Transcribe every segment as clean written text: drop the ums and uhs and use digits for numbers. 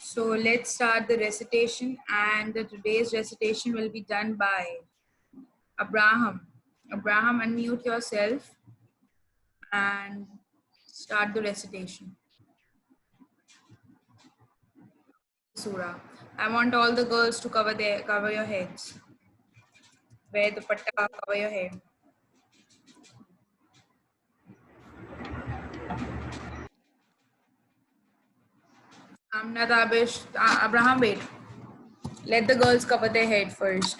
So let's start the recitation, and today's recitation will be done by Abraham. Abraham, unmute yourself and start the recitation. Surah. I want all the girls to cover your heads. Wear the patta, cover your head. Amna Tabish, Abraham, wait. Let the girls cover their head first.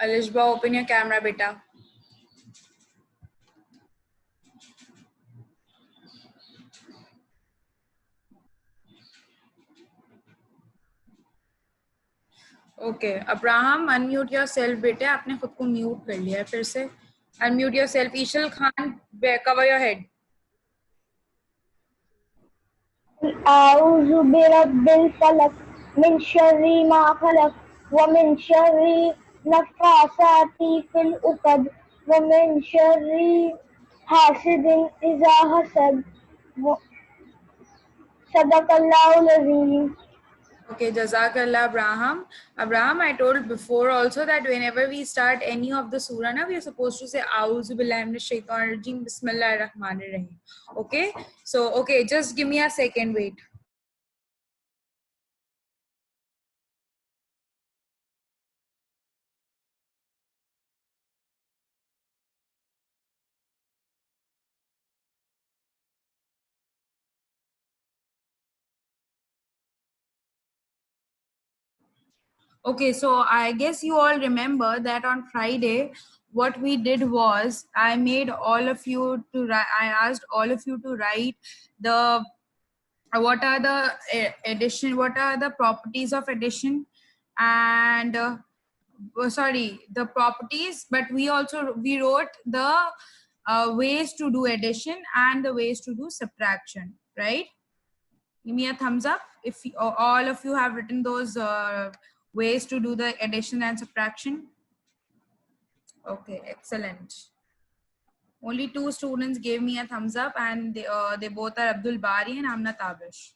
Alishba, open your camera, beta. Okay, Abraham, unmute yourself, बेटे. आपने खुद को mute कर लिया है फिर से. Unmute yourself. Ishal Khan, cover your head. أعوذ برب الفلق من شر ما خلق ومن شر النفاثات في العقد ومن شر حاسد إذا حسد صدق الله العظيم. Okay, Jazakallah, Abraham. Abraham, I told before also that whenever we start any of the surah, we are supposed to say A'udhu billahi minash shaitanir rajim, Bismillahir Rahmanir Rahim. Okay, so okay, just give me a second, wait. Okay, so I guess you all remember that on Friday, what we did was I made all of you to write, I asked all of you to write the what are the addition, what are the properties of addition, and sorry, the properties, but we wrote the ways to do addition and the ways to do subtraction, right? Give me a thumbs up if all of you have written those ways to do the addition and subtraction. Okay, excellent. Only 2 students gave me a thumbs up, and they both are Abdul Bari and Amna Tabish.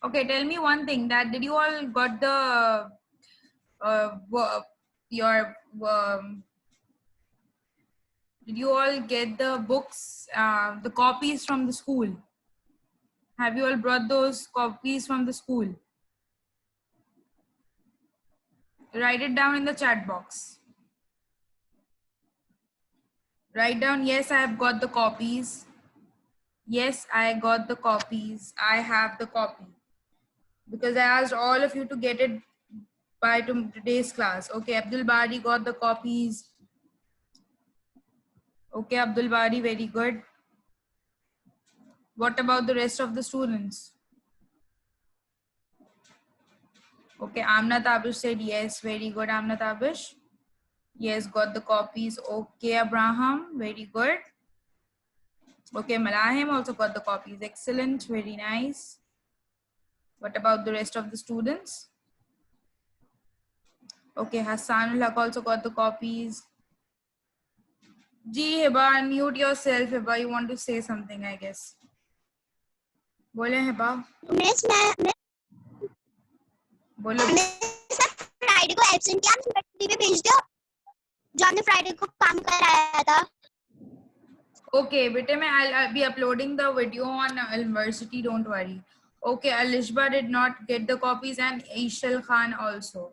Okay, tell me one thing, that did you all got the your did you all get the books, the copies from the school? Have you all brought those copies from the school? Write it down in the chat box. Write down, yes, I have got the copies. Yes, I got the copies. I have the copy. Because I asked all of you to get it by today's class. Okay, Abdul Bari got the copies. Okay, Abdul Bari, very good. What about the rest of the students? Okay, Amna Tabish said yes. Very good, Amna Tabish. Yes, got the copies. Okay, Abraham, very good. Okay, Malahim also got the copies. Excellent, very nice. What about the rest of the students? Okay, Hassanul Haq also got the copies. Ji, Hiba, unmute yourself. Hiba, you want to say something, I guess. बोले Hiba. Miss मैं बोलो. Friday को absent किया, university में भेज दिया जो हमने फ्राइडे को काम कराया था. Okay, bete I'll be uploading the video on university, don't worry. Okay, Alishba did not get the copies, and Ishal Khan also.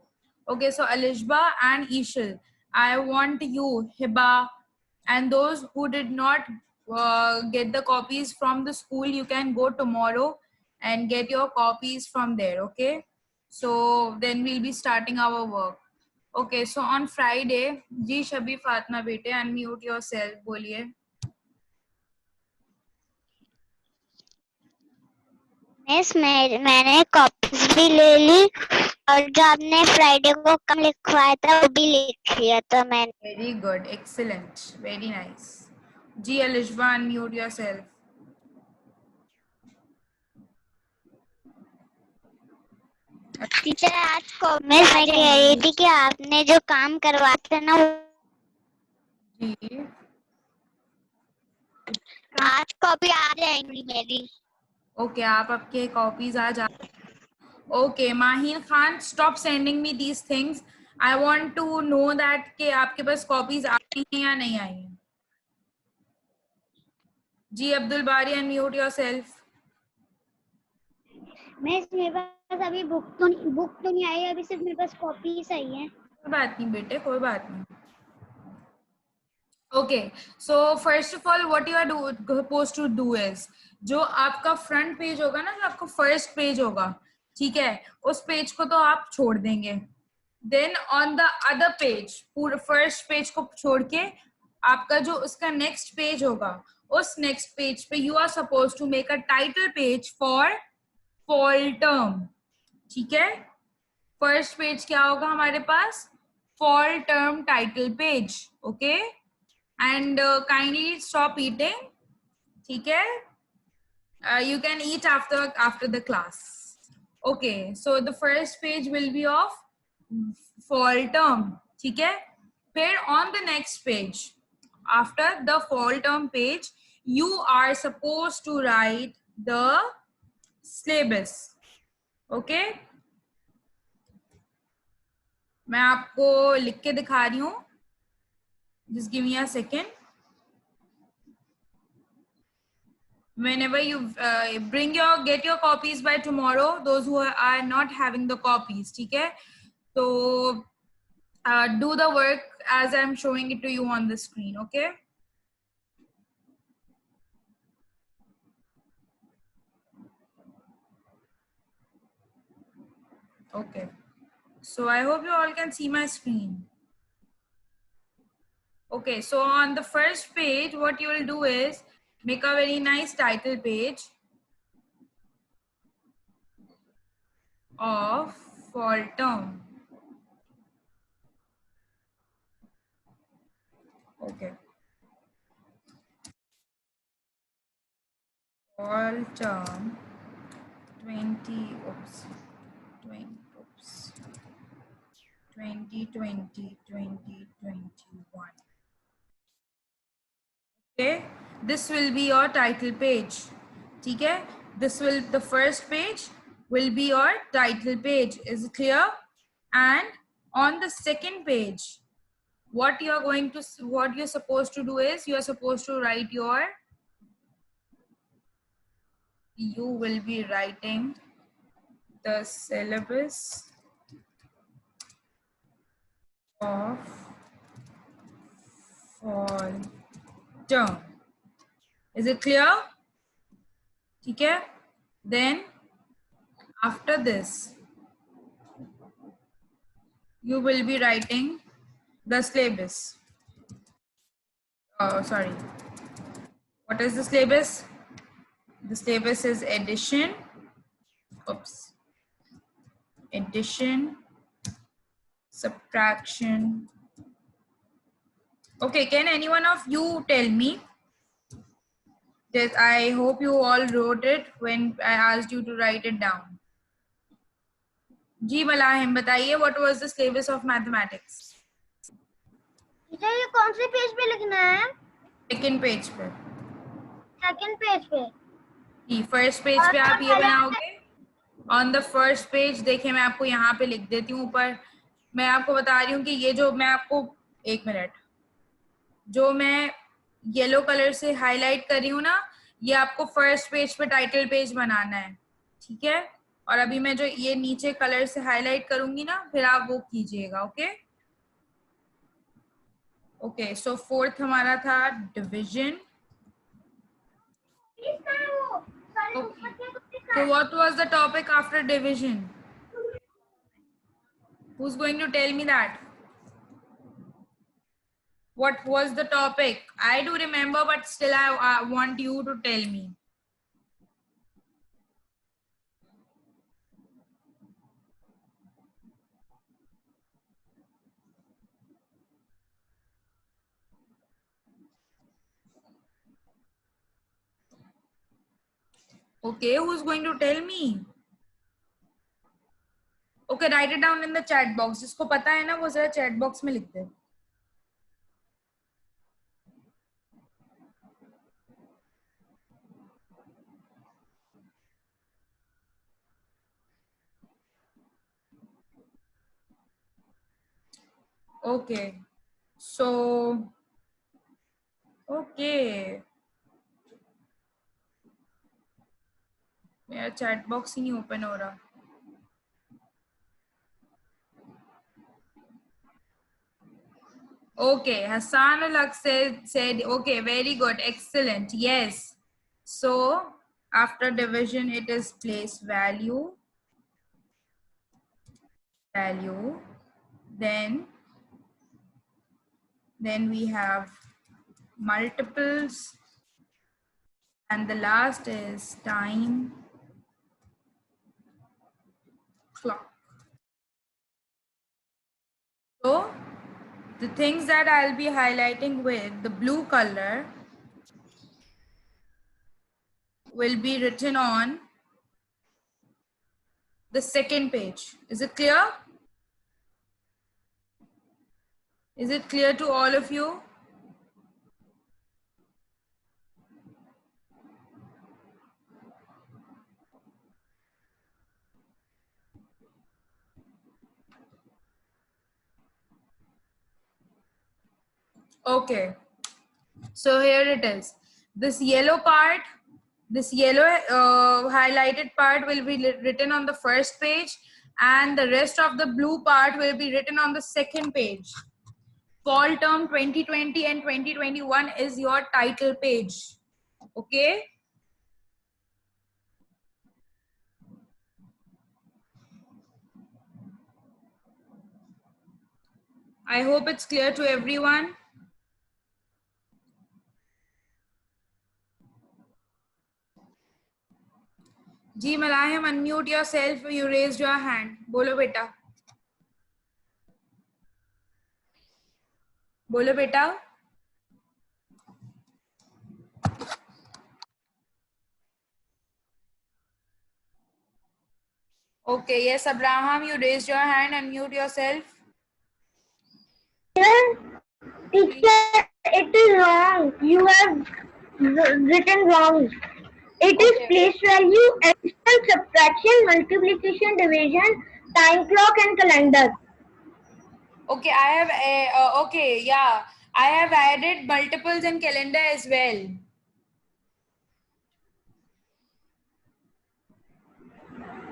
Okay, so Alishba and Ishal, I want you, Hiba, and those who did not get the copies from the school, you can go tomorrow and get your copies from there, okay? So then we'll be starting our work. Okay, so on Friday, Ji Shabi Fatma bete, unmute yourself, boliye. Miss मैंने copies भी ले ली और जो आपने Friday को कम लिखवाया था वो भी लिख लिया था मैंने. Very good, excellent, very nice. Ji Alishba, unmute yourself. Teacher आज कॉपी मिस मैं कह रही थी कि आपने जो काम करवाए थे ना जी आज कॉपी आ जाएंगी मेरी। ओके, आप आपके कॉपीज आ जा। Okay Mahin Khan, stop sending me these things. I want to know that कि आपके पास कॉपीज आई हैं या नहीं आई हैं। जी अब्दुल बारी, अनम्यूट योरसेल्फ। मिस मेरे पास अभी बुक तो नहीं आई, अभी सिर्फ मेरे पास कॉपी सही है। कोई बात नहीं बेटे, कोई बात नहीं। Okay, so first of all, what you are supposed to do is, जो आपका फ्रंट पेज होगा ना, जो आपका फर्स्ट पेज होगा, ठीक है, उस पेज को तो आप छोड़ देंगे। Then on the other page, पूरे फर्स्ट पेज को छोड़ के आपका जो उसका नेक्स्ट पेज होगा, उस नेक्स्ट पेज पे you are suppose to make a title page for fall term. ठीक है, फर्स्ट पेज क्या होगा हमारे पास? Fall term title page. Okay, and kindly stop eating. ठीक है, you can eat after the class. Okay, so the first page will be of fall term. ठीक है, फिर on the next page, after the fall term page, you are supposed to write the syllabus. Okay, मैं आपको लिख के दिखा रही हूँ, just give me a second. Whenever you get your copies by tomorrow, those who are not having the copies, ठीक है, so do the work as I'm showing it to you on the screen. Okay, okay, so I hope you all can see my screen. Okay, so on the first page what you will do is make a very nice title page of fall term. Okay, fall term 20 oops 20 oops 2020 2021. Okay, this will be your title page. ठीक है, this will, the first page will be your title page. Is it clear? And on the second page, what you're supposed to do is you are supposed to write you will be writing the syllabus of fall term. Is it clear? ठीक है, then after this you will be writing the syllabus. Sorry, what is the syllabus? The syllabus is addition, oops, addition, subtraction. Okay, can anyone of you tell me that? I hope you all wrote it when I asked you to write it down. जी मलाहिम बताइए, what was the syllabus of mathematics? Teacher ये कौन से page पे लिखना है? Second page पे। Second page पे? जी, first page पे आप ये बनाओगे। ऑन द फर्स्ट पेज देखिए, मैं आपको यहाँ पे लिख देती हूँ ऊपर। मैं आपको बता रही हूँ कि ये जो मैं आपको, एक मिनट, जो मैं येलो कलर से हाईलाइट कर रही हूँ ना, ये आपको फर्स्ट पेज पे टाइटल पेज बनाना है। ठीक है, और अभी मैं जो ये नीचे कलर से हाईलाइट करूंगी ना, फिर आप वो कीजिएगा। ओके ओके, सो फोर्थ हमारा था division. Okay. So what was the topic after division? Who's going to tell me that? What was the topic? I do remember, but still I want you to tell me. Okay, who's going to tell me? Okay, right it down in the chat box. जिसको पता है ना वो जरा chat box में लिख दे. Okay, so okay, मेरा chat box ही नहीं ओपन हो रहा. Okay, Hassan Ulaq said, okay, very good, excellent, yes. So, after division, it is place value, then we have multiples, and the last is time clock. So, the things that I'll be highlighting with the blue color will be written on the second page. Is it clear? Is it clear to all of you? Okay, so here it is. This yellow part, this yellow highlighted part will be written on the first page, and the rest of the blue part will be written on the second page. Fall term 2020 and 2021 is your title page. Okay. I hope it's clear to everyone. Ji Malahim, unmute yourself. You raised your hand. Bolo beta. Bolo beta. Okay, yes, Abraham, you raised your hand. Unmute yourself. Teacher, it is wrong. You have written wrong. It is place value, addition, subtraction, multiplication, division, time clock, and calendar. Okay, I have okay, yeah, I have added multiples and calendar as well.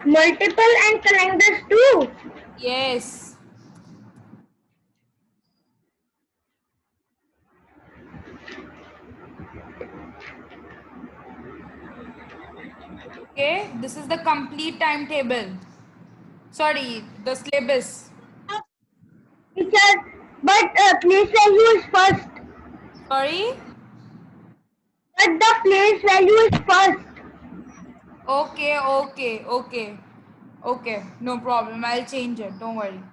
Multiple and calendars too. Yes. Okay, this is the complete timetable. Sorry, the syllabus. Teacher, but place value is first. Sorry. But the place value is first. Okay, okay, okay. Okay, no problem. I'll change it. Don't worry.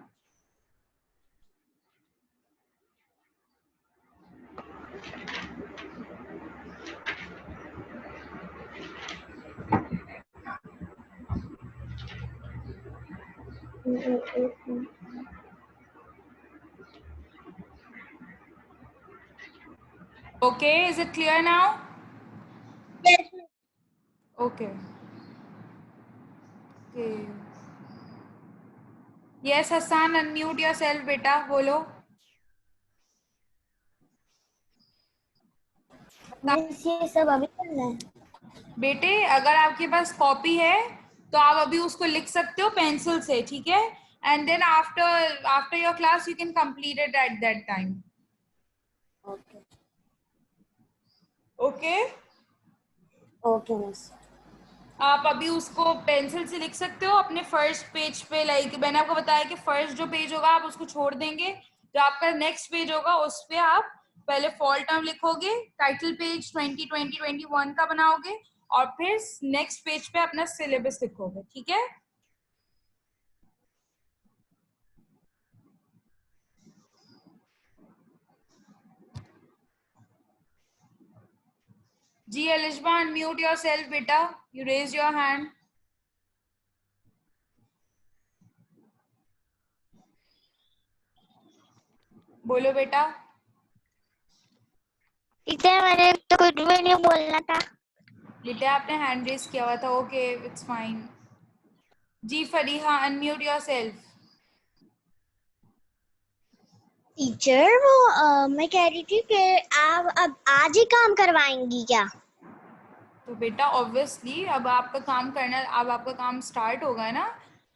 Okay, is it clear now? Yes. Okay. Okay. Yes, Hassan, unmute yourself, beta. Bolo. ये सब अभी करना है. बेटे, अगर आपके पास copy है तो आप अभी उसको लिख सकते हो पेंसिल से, ठीक है? And then after your class you can complete it at that time. Okay. Okay, okay miss. आप अभी उसको पेंसिल से लिख सकते हो अपने फर्स्ट पेज पे. लाइक मैंने आपको बताया कि फर्स्ट जो पेज होगा आप उसको छोड़ देंगे. जो आपका नेक्स्ट पेज होगा उस पे आप पहले फॉल टर्म लिखोगे, टाइटल पेज 2020-21 का बनाओगे, और फिर नेक्स्ट पेज पे अपना सिलेबस लिखोगे, ठीक है? जी Elishma, unmute yourself, beta. You raised your hand. बोलो बेटा। टीचर मैंने तो कुछ भी नहीं बोलना था। बेटा आपने हैंड रेस किया हुआ था। Okay it's fine. जी फरीहा अनम्यूट योरसेल्फ। टीचर वो मैं कह रही थी कि आप अब आज ही काम करवाएंगी क्या? तो बेटा ऑब्वियसली अब आपका काम करना, अब आपका काम स्टार्ट होगा ना।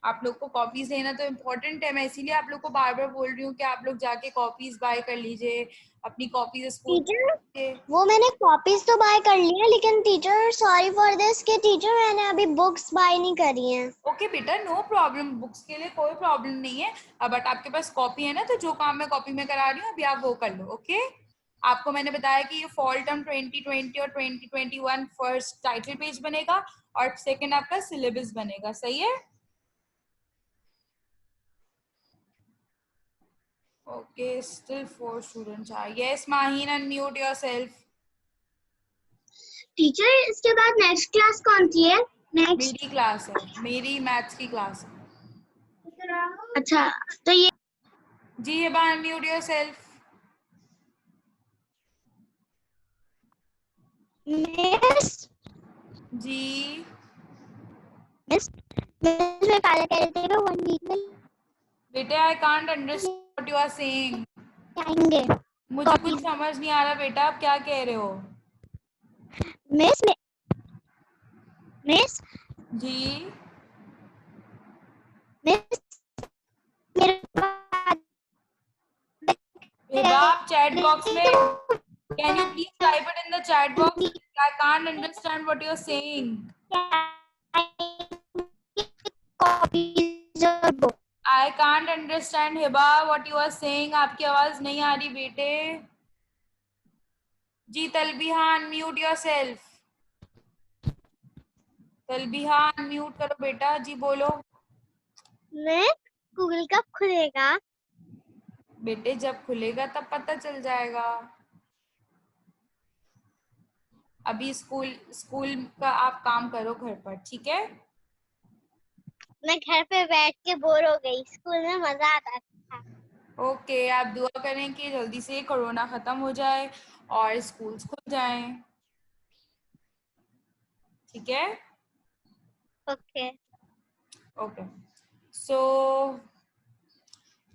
आप लोग को कॉपीज लेना तो इम्पोर्टेंट है। मैं इसीलिए आप लोग को बार बार बोल रही हूँ कि आप लोग जाके कॉपीज बाय कर लीजिए, अपनी कॉपीज स्कूल टीचर के। वो मैंने कॉपीज तो बाय कर ली है, लेकिन टीचर सॉरी फॉर दिस कि टीचर मैंने अभी बुक्स बाय नहीं करी हैं। ओके बेटा नो प्रॉब्लम, बुक्स के लिए कोई प्रॉब्लम नहीं है। बट आपके पास कॉपी है ना, तो जो काम मैं कॉपी में करा रही हूँ अभी आप वो कर लो। ओके आपको मैंने बताया कि ये फॉल टर्म 2020 और 2021 फर्स्ट टाइटल पेज बनेगा और सेकंड आपका सिलेबस बनेगा। सही है? Okay still 4 students are. Yes Maheen unmute yourself. Teacher इसके बाद नेक्स्ट क्लास कौन सी है? नेक्स्ट मेरी क्लास है, मेरी मैथ्स की क्लास है। अच्छा तो ये जी हिबा अनम्यूट योरसेल्फ। मिस जी मिस मिस मैं काले कह रही थी कि 1 वीक में बेटे I can't understand what you are saying. आएंगे। मुझे कुछ समझ नहीं आ रहा बेटा आप क्या कह रहे हो। मिस मिस जी मिस मेरे पास हिबा आप चैट बॉक्स में, can you please type it in the chat box? I can't understand what you are saying. Copies और book. I can't understand Hiba what you are saying. आपकी आवाज नहीं आ रही बेटे। जी Talbiha unmute yourself. Talbiha unmute करो बेटा। जी बोलो। मैं गूगल कब खुलेगा? बेटे जब खुलेगा तब पता चल जाएगा। अभी स्कूल स्कूल का आप काम करो घर पर, ठीक है? मैं घर पे बैठ के बोर हो गई, स्कूल में मजा आता था। ओके आप दुआ करें कि जल्दी से कोरोना खत्म हो जाए और स्कूल्स खुल जाएं, ठीक है? Okay okay so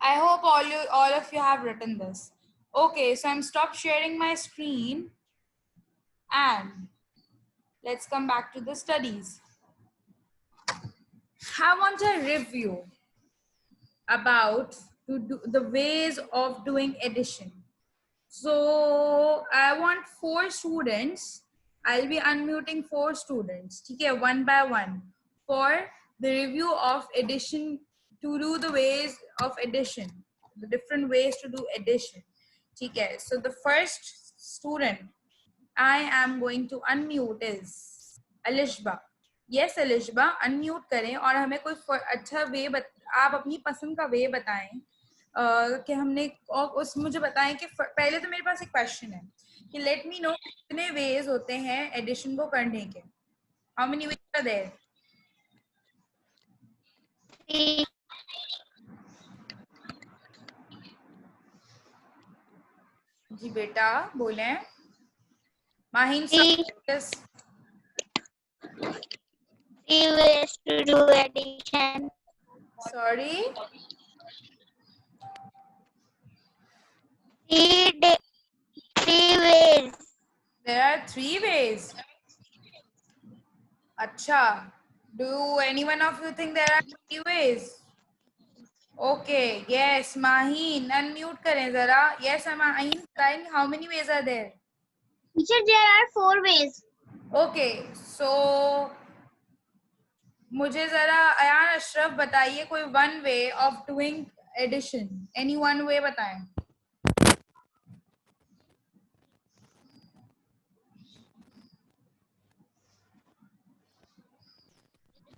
I hope all of you have written this. Okay, so I'm stop sharing my screen and let's come back to the studies. I want a review about the ways of doing addition. So I want 4 students. I'll be unmuting 4 students, okay, one by one, for the review of addition, to do the ways of addition, the different ways to do addition. Okay, so the first student I am going to unmute is Alishba. Yes Alishba, unmute करें और हमें कोई अच्छा वे आप अपनी पसंद का way बताएं कि हमने, और उस मुझे बताएं कि पहले तो मेरे पास एक क्वेश्चन है कि लेट मी नो कितने वेज होते हैं एडिशन को करने के। How many ways are there? जी बेटा बोलें। Maheen Three ways to do addition. Sorry Three ways. There are 3 ways. अच्छा, do anyone of you think there are 3 ways? Okay, yes, Maheen, unmute करें जरा। Yes, Maheen, बताएं how many ways are there? Teacher there are 4 ways. Okay, so मुझे जरा अयान अशरफ बताइए कोई one way of doing addition, any one way बताएं।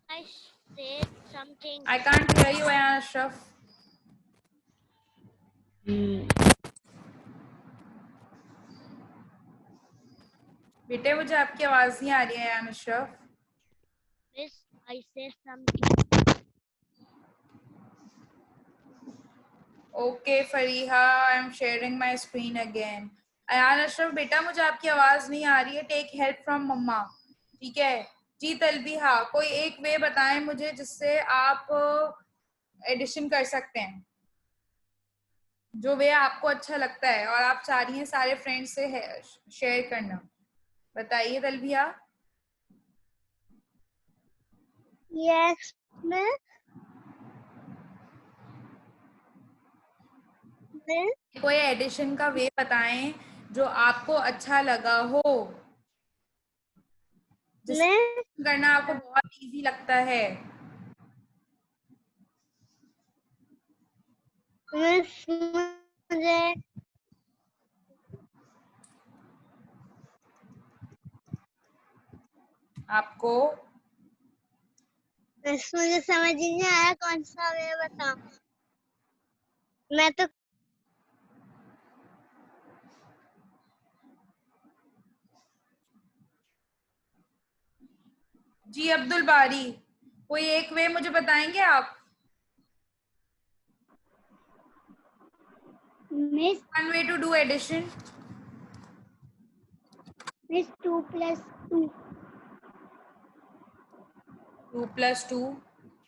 I said something. I can't hear you Ayan Ashraf. बेटे मुझे आपकी आवाज नहीं आ रही है Ayan Ashraf. Miss, I said something. Okay Fariha, I am sharing my screen again. Ayan Ashraf बेटा, मुझे आपकी आवाज नहीं आ रही है, टेक हेल्प फ्रॉम मम्मा, ठीक है जी। तलबीहा, कोई एक वे बताएं मुझे जिससे आप एडिशन कर सकते हैं, जो वे आपको अच्छा लगता है और आप चाह रही हैं सारे फ्रेंड्स से शेयर करना। बताइए तलबीहा। Yes miss. कोई एडिशन का वे बताएं जो आपको अच्छा लगा हो, जिससे करना आपको बहुत इजी लगता है। मिस मुझे आपको मुझे समझ ही नहीं आया कौन सा वे बताऊं। मैं तो जी अब्दुल बारी, कोई एक वे मुझे बताएंगे आप? Miss one way to do addition. 2 + 2। 2 + 2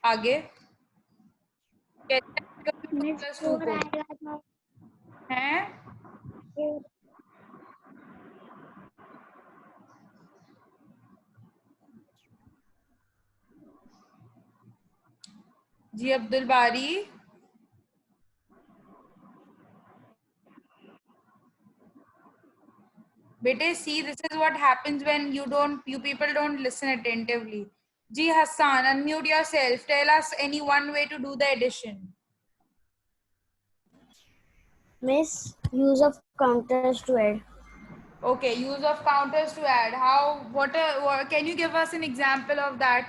आगे कैसे करोगे 2 मिस + 2 4 को? आएगा तो हैं? जी अब्दुल बारी, बेटे see this is what happens when you people don't listen attentively. जी Hassan, unmute yourself, tell us any one way to do the addition. Miss use of counters to add. Okay, use of counters to add. How? What can you give us an example of that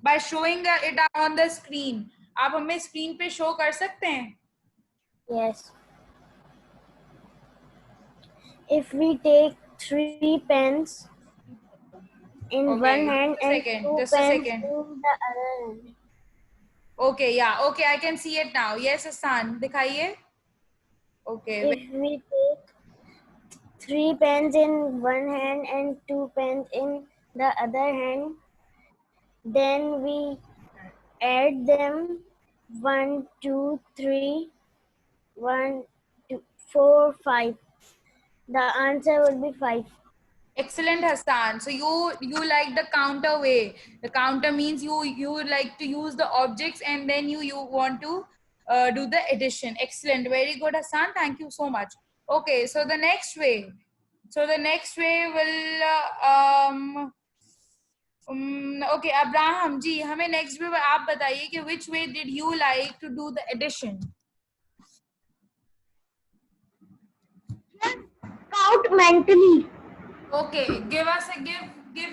by showing it on the screen? आप हमें screen पे show कर सकते हैं? Yes. If we take 3 pens in Okay, one hand and 2 just a pens second. in the other hand. Okay, yeah, okay, I can see it now. Yes, Hassan, दिखाइए. Okay, If we take 3 pens in one hand and 2 pens in the other hand, then we add them 1, 2, 3, 1, 2, 4, 5. The answer would be 5. excellent, Hassan. So you like the counter way. The counter means you like to use the objects and then you want to do the addition. Excellent, very good, Hassan. Thank you so much. Okay, so the next way. So the next way will okay, Abraham जी, हमें next way आप बताइए कि which way did you like to do the addition? Count mentally. Okay, give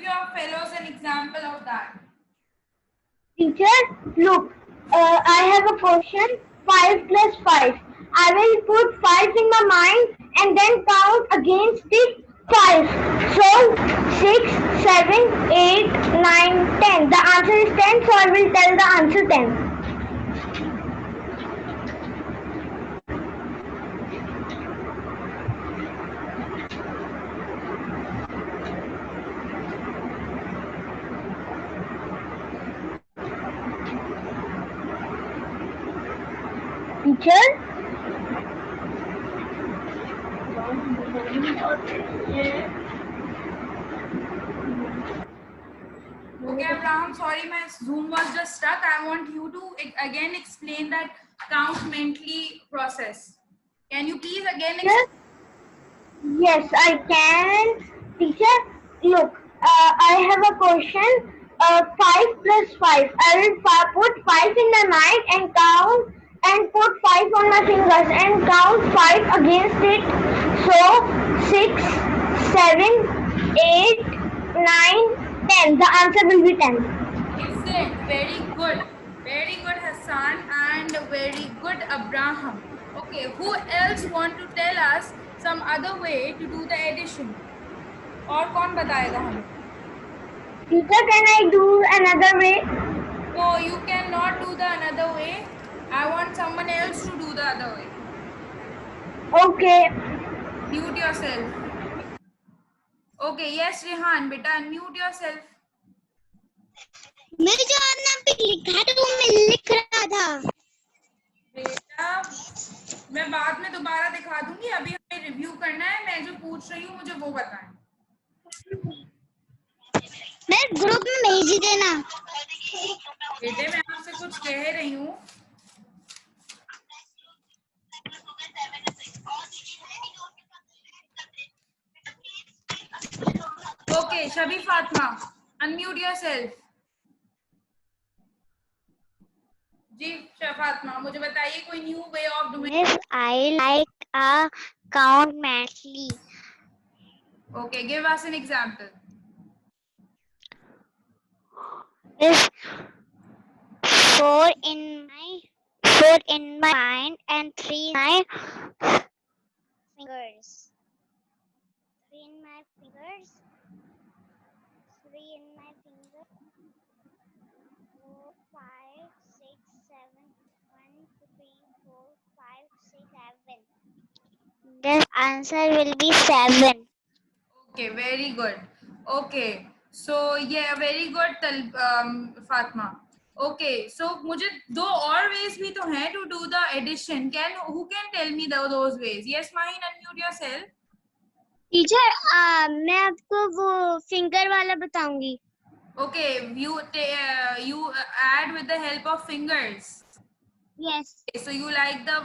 your fellows an example of that. Teacher, look, I have a question, 5 plus 5. I will put 5 in my mind and then count against it 5. So, 6, 7, 8, 9, 10. The answer is 10, so I will tell the answer 10. Teacher? Okay, Abraham, sorry, my Zoom was just stuck. I want you to again explain that count mentally process. Can you please again explain? Yes, I can. Teacher, look, I have a question. 5 plus 5. I will put 5 in my mind and count and put 5 on my fingers and count 5 against it. So, 6, 7, 8, 9, 10. The answer will be 10. Excellent, very good. Very good, Hassan, and very good, Abraham. Okay, who else want to tell us some other way to do the addition? और कौन बताएगा हमें? Teacher, can I do another way? No, you cannot do the another way. I want someone else to do the other way. Okay. Mute yourself. Okay, yes, Rehan, beta, unmute yourself. मैं जो आपने पे लिखा था वो मैं लिख रहा था। बेटा, मैं बाद में दोबारा दिखा दूंगी, अभी हमें रिव्यू करना है। मैं जो पूछ रही हूँ मुझे वो बताएं। मैं ग्रुप में भेज देना। बेटे, मैं आपसे कुछ कह रही हूँ। Okay, शबी Fatima, unmute yourself. जी फातिमा, मुझे बताइए कोई new way of doing. Yes, I like a count mentally. Okay, give us an example. Is four in my mind and three in my fingers. Three in my fingers. Three in my fingers. 4, 5, 6, 7. 1, 2, 3, 4, 5, 6, 7. The answer will be 7. Okay, very good. Okay, so yeah, very good, Fatma. Okay, so मुझे दो और ways भी तो हैं to do the addition. Who can tell me those ways? Yes, Mahin, unmute yourself. Teacher मैं आपको वो finger वाला बताऊंगी। Okay, you add with the help of fingers. Yes. Okay, so you like the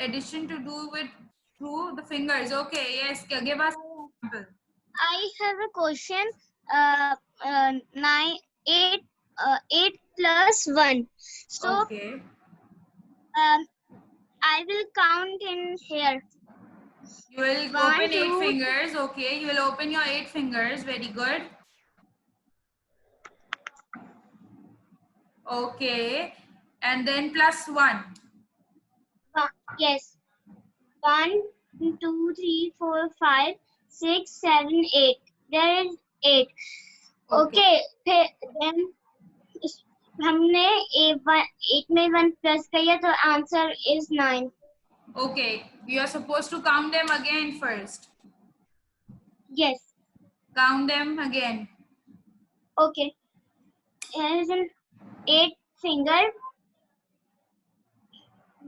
addition to do it through the fingers. Okay, yes, give us an example. I have a question. 8 plus 1. So Okay. I will count in here. You will 1, open 8 2, fingers. Okay, you will open your 8 fingers. Very good. Okay, and then plus 1. yes. 1, 2, 3, 4, 5, 6, 7, 8. There is 8. Okay. Then हमने 8 में 1 plus किया तो answer is 9. Okay, you are supposed to count them again first. Yes. Count them again. Okay. Here is an 8 finger.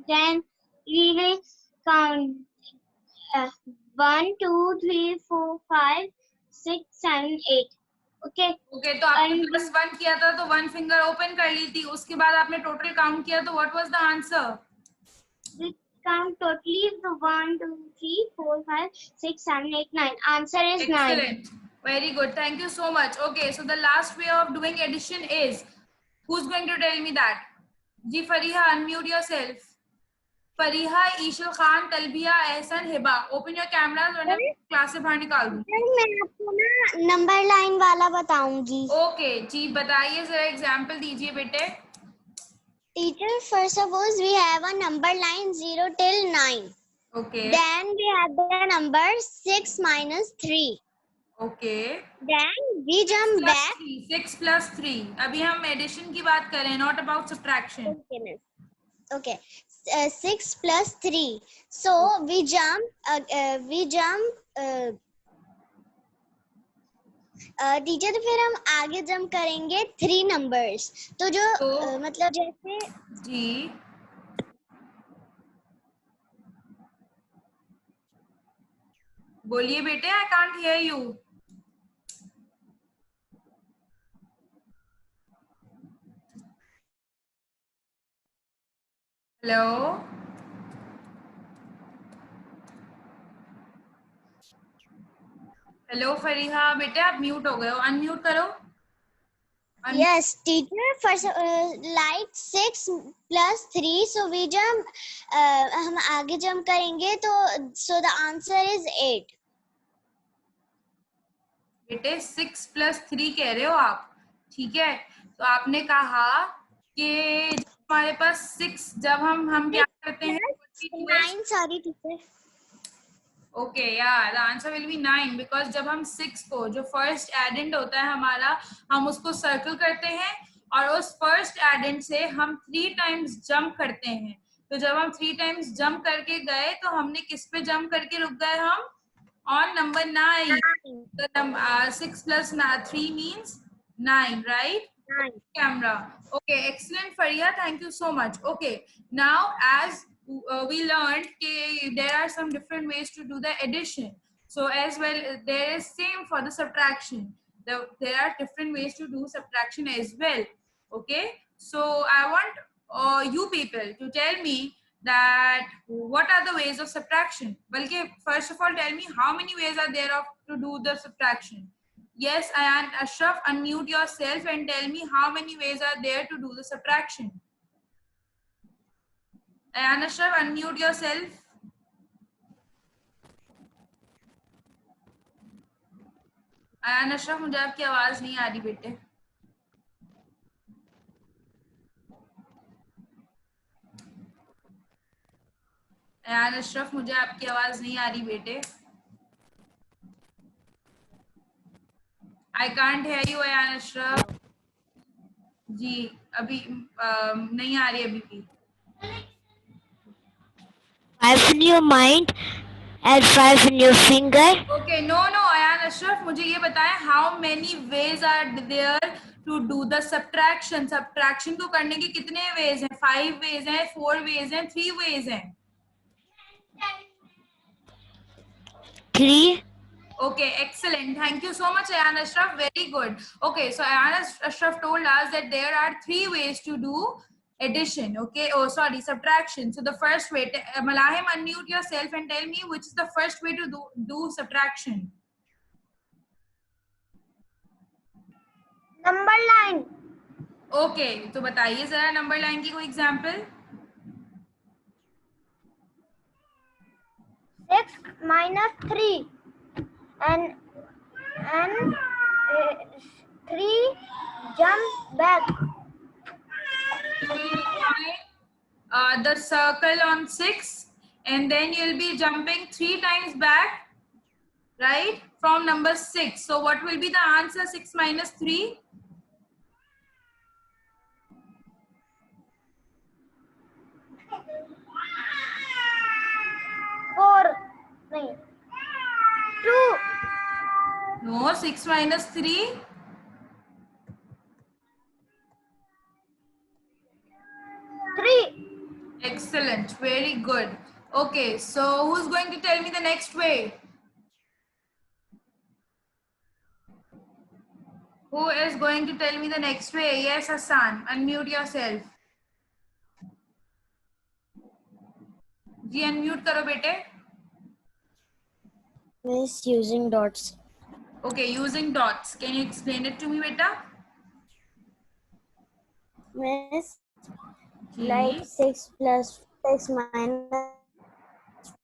Then we will count 1, 2, 3, 4, 5, 6, 7, 8. Okay. Okay, तो आपने And plus 1 किया था तो 1 finger open कर ली थी. उसके बाद आपने total count किया तो what was the answer? we count totally the 1, 2, 3, 4, 5, 6, 7, 8, 9. Answer is 9. Excellent. Very good. Thank you so much. Okay, so the last way of doing addition is, who's going to tell me that? Ji Fariha, unmute yourself. Fariha, Ishal Khan, Talbiya, Ehsan, Hiba. Open your cameras वरना class से बाहर निकाल दूँ. मैं आपको ना number line वाला बताऊंगी। Okay, जी बताइए जरा एग्जांपल दीजिए बेटे. Teacher, first suppose we have a number line 0 till 9. Okay. Then we have the number 6 minus 3. Okay. Then we jump back. 6 plus 3. अभी हम एडिशन की बात करें, not about subtraction. Okay. 6 plus 3. So we jump. Teacher तो फिर हम आगे jump करेंगे 3 नंबर्स. तो जो मतलब जैसे जी बोलिए बेटे, I can't hear you. Hello. Hello Fariha, बेटे आप म्यूट हो गए हो, अनम्यूट करो. yes teacher, first like 6 plus 3, so we jump. हम आगे जंप करेंगे तो so the answer is 8. बेटे 6 plus 3 कह रहे हो आप, ठीक है. तो आपने कहा कि हमारे पास 6, जब हम क्या करते हैं 9 sorry teacher. ओके, या the answer will be 9 because जब हम 6 को, जो फर्स्ट एडेंड होता है हमारा, हम उसको सर्कल करते हैं और उस फर्स्ट एडेंड से हम 3 टाइम्स जंप करते हैं। तो जब हम 3 टाइम्स जंप करके गए तो हमने किस पे जंप करके रुक गए? हम on number 9. The 6 plus 3 means 9, right? 9. Camera. Okay, excellent, Faria. Thank you so much. Okay, now as we learned, there are some different ways to do the addition. So as well, there is same for the subtraction. There are different ways to do subtraction as well. Okay, so I want you people to tell me that what are the ways of subtraction. Balki, first of all, tell me how many ways are there to do the subtraction. Yes, and Ashraf, unmute yourself and tell me how many ways are there to do the subtraction. And Ashraf, unmute yourself. And Ashraf, मुझे आपकी आवाज नहीं आ रही बेटे. And Ashraf, मुझे आपकी आवाज नहीं आ रही बेटे. I can't hear you, Ayan Ashraf. जी अभी नहीं आ रही अभी भी. 5 in your mind and 5 in your finger. Okay, no, Ayan Ashraf, मुझे ये बताएं how many ways are there to do the subtraction. Subtraction को करने के कितने ways हैं? 5 ways हैं, 4 ways हैं, 3 ways हैं. 3. Okay, excellent. Thank you so much, Ayan Ashraf. Very good. Okay, so Ayan Ashraf told us that there are 3 ways to do addition. Okay, oh sorry, subtraction. So the first way, Malahim, unmute yourself and tell me which is the first way to do subtraction. Number line. Okay, तो बताइए जरा number line की कोई example. 6 minus 3 and 3 jump back. The circle on 6 and then you'll be jumping 3 times back, right, from number 6. So what will be the answer? 6 minus 3? 4. 2. No, 6 minus 3? 3. Excellent, very good. Okay, so who's going to tell me the next way? Who is going to tell me the next way? Yes, Hassan, unmute yourself. Ji unmute करो बेटे. Miss, using dots. Okay, using dots. Can you explain it to me, beta? Miss, like 6 plus 6 minus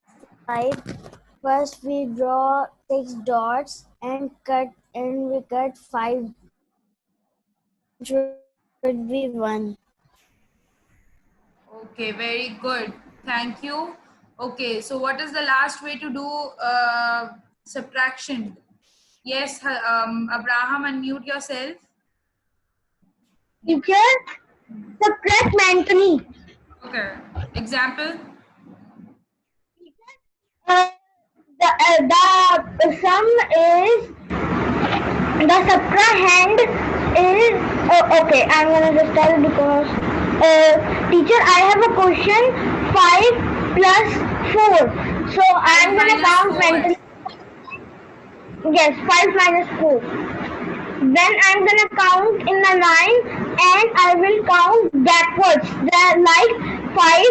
5. First we draw 6 dots and we cut 5. Should be 1. Okay, very good. Thank you. Okay, so what is the last way to do subtraction? Yes, Abraham, unmute yourself. Teacher, subtract mentally. Okay, example. The sum is, the subtrahend is, okay, I'm gonna just tell because, teacher, I have a question, 5 plus 4. So I'm gonna minus count 4. mentally. Yes, 5 minus 4. Then I'm gonna count in the line and I will count backwards. Like 5,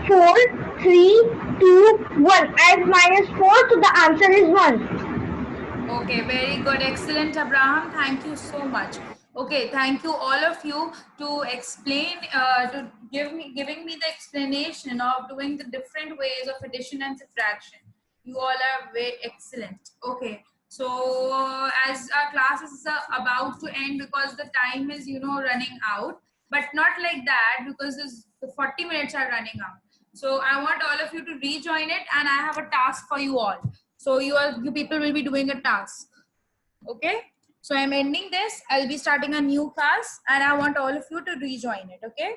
4, 3, 2, 1. I have minus 4, so the answer is 1. Okay, very good. Excellent, Abraham. Thank you so much. Okay, thank you all of you to explain, to giving me the explanation of doing the different ways of addition and subtraction. You all are very excellent. Okay, so as our class is about to end because the time is, running out, but not like that because the 40 minutes are running out. So I want all of you to rejoin it and I have a task for you all. So you people will be doing a task. Okay. So I'm ending this. I'll be starting a new class and I want all of you to rejoin it. Okay.